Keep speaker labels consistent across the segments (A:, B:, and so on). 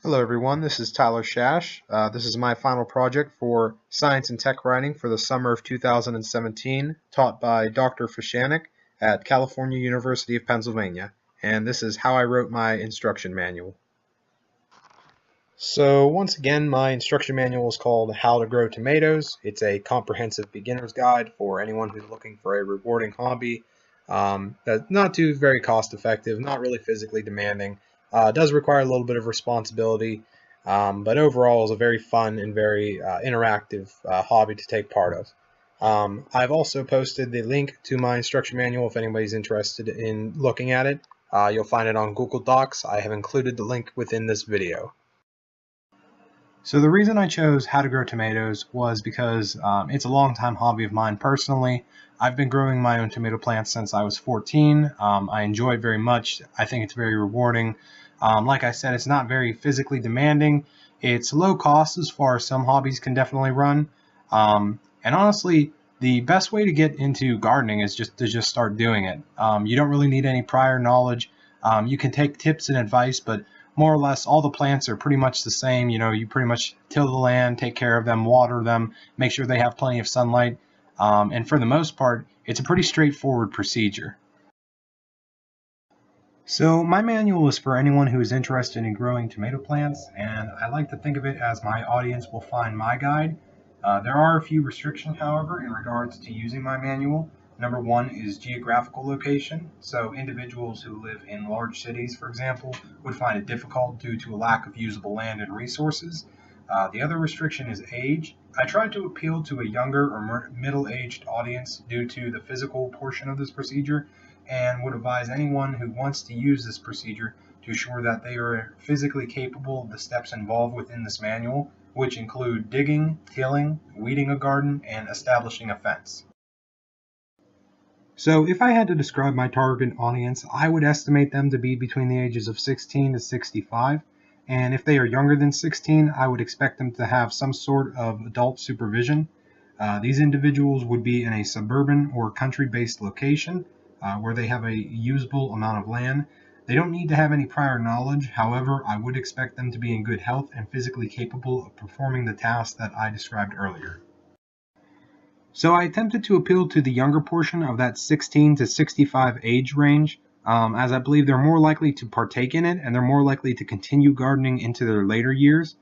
A: Hello everyone, this is Tyler Shash. This is my final project for Science and Tech Writing for the summer of 2017, taught by Dr. Fashanik at California University of Pennsylvania, and this is how I wrote my instruction manual. So once again, my instruction manual is called How to Grow Tomatoes. It's a comprehensive beginner's guide for anyone who's looking for a rewarding hobby that's not too very cost effective, not really physically demanding. Does require a little bit of responsibility, but overall is a very fun and very interactive hobby to take part of. I've also posted the link to my instruction manual if anybody's interested in looking at it. You'll find it on Google Docs. I have included the link within this video. So the reason I chose How to Grow Tomatoes was because it's a long-time hobby of mine personally. I've been growing my own tomato plants since I was 14. I enjoy it very much. I think it's very rewarding. Like I said, it's not very physically demanding. It's low cost as far as some hobbies can definitely run. And honestly, the best way to get into gardening is just to start doing it. You don't really need any prior knowledge. You can take tips and advice, but more or less all the plants are pretty much the same. You know, you pretty much till the land, take care of them, water them, make sure they have plenty of sunlight. And for the most part, it's a pretty straightforward procedure. So my manual is for anyone who is interested in growing tomato plants, and I like to think of it as my audience will find my guide. There are a few restrictions, however, in regards to using my manual. Number one is geographical location. So individuals who live in large cities, for example, would find it difficult due to a lack of usable land and resources. The other restriction is age. I tried to appeal to a younger or middle-aged audience due to the physical portion of this procedure, and would advise anyone who wants to use this procedure to ensure that they are physically capable of the steps involved within this manual, which include digging, tilling, weeding a garden, and establishing a fence. So if I had to describe my target audience, I would estimate them to be between the ages of 16 to 65. And if they are younger than 16, I would expect them to have some sort of adult supervision. These individuals would be in a suburban or country-based location where they have a usable amount of land. They don't need to have any prior knowledge. However, I would expect them to be in good health and physically capable of performing the tasks that I described earlier. So I attempted to appeal to the younger portion of that 16 to 65 age range, as I believe they're more likely to partake in it and they're more likely to continue gardening into their later years.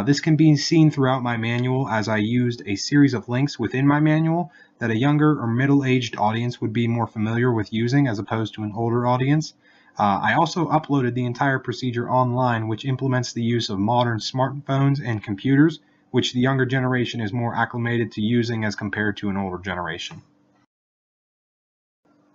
A: This can be seen throughout my manual, as I used a series of links within my manual that a younger or middle-aged audience would be more familiar with using as opposed to an older audience. I also uploaded the entire procedure online, which implements the use of modern smartphones and computers, which the younger generation is more acclimated to using as compared to an older generation.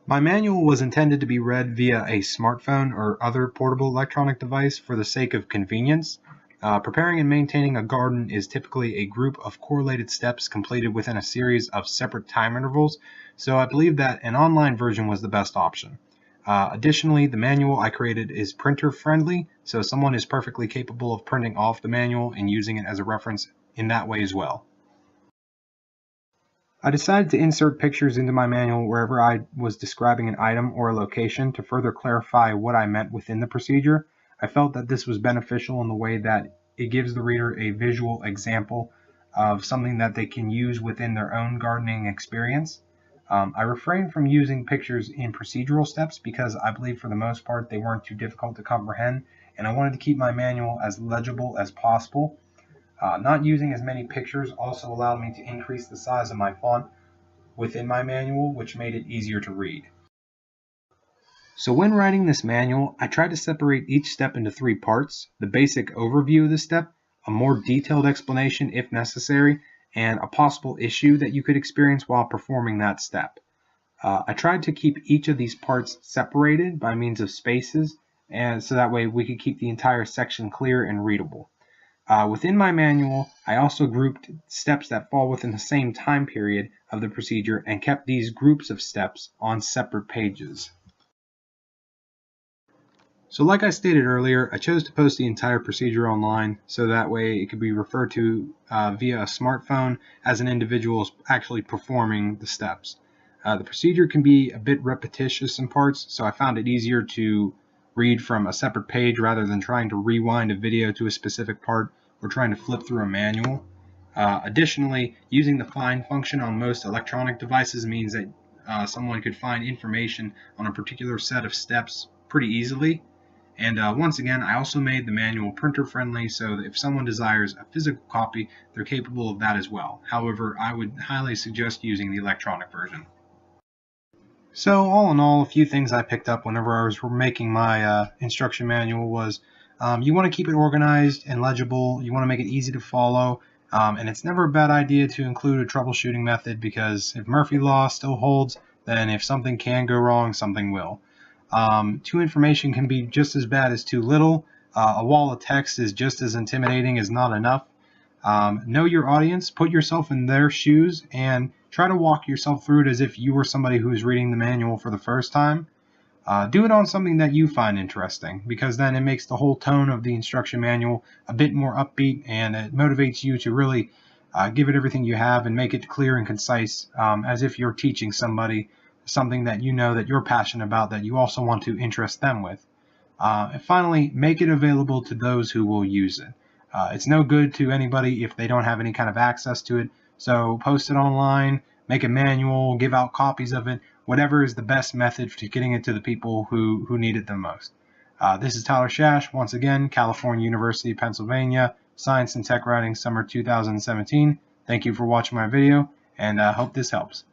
A: My manual was intended to be read via a smartphone or other portable electronic device for the sake of convenience. Preparing and maintaining a garden is typically a group of correlated steps completed within a series of separate time intervals, so I believe that an online version was the best option. Additionally, the manual I created is printer friendly, so someone is perfectly capable of printing off the manual and using it as a reference in that way as well. I decided to insert pictures into my manual wherever I was describing an item or a location to further clarify what I meant within the procedure. I felt that this was beneficial in the way that it gives the reader a visual example of something that they can use within their own gardening experience. I refrained from using pictures in procedural steps because I believe for the most part they weren't too difficult to comprehend, and I wanted to keep my manual as legible as possible. Not using as many pictures also allowed me to increase the size of my font within my manual, which made it easier to read. So when writing this manual, I tried to separate each step into three parts: the basic overview of the step, a more detailed explanation if necessary, and a possible issue that you could experience while performing that step. I tried to keep each of these parts separated by means of spaces, and so that way we could keep the entire section clear and readable. Within my manual, I also grouped steps that fall within the same time period of the procedure and kept these groups of steps on separate pages. So like I stated earlier, I chose to post the entire procedure online so that way it could be referred to via a smartphone as an individual is actually performing the steps. The procedure can be a bit repetitious in parts, so I found it easier to read from a separate page rather than trying to rewind a video to a specific part or trying to flip through a manual. Additionally, using the find function on most electronic devices means that someone could find information on a particular set of steps pretty easily. And once again, I also made the manual printer friendly, so that if someone desires a physical copy, they're capable of that as well. However, I would highly suggest using the electronic version. So all in all, a few things I picked up whenever I was making my instruction manual was you want to keep it organized and legible. You want to make it easy to follow. And it's never a bad idea to include a troubleshooting method, because if Murphy's Law still holds, then if something can go wrong, something will. Too information can be just as bad as too little. A wall of text is just as intimidating as not enough. Know your audience, put yourself in their shoes, and try to walk yourself through it as if you were somebody who is reading the manual for the first time. Do it on something that you find interesting, because then it makes the whole tone of the instruction manual a bit more upbeat, and it motivates you to really give it everything you have and make it clear and concise, as if you're teaching somebody something that you know that you're passionate about, that you also want to interest them with. And finally, make it available to those who will use it. It's no good to anybody if they don't have any kind of access to it. So post it online, make a manual, give out copies of it, whatever is the best method to getting it to the people who need it the most. This is Tyler Shash, once again, California University, Pennsylvania, Science and Tech Writing Summer 2017. Thank you for watching my video, and I hope this helps.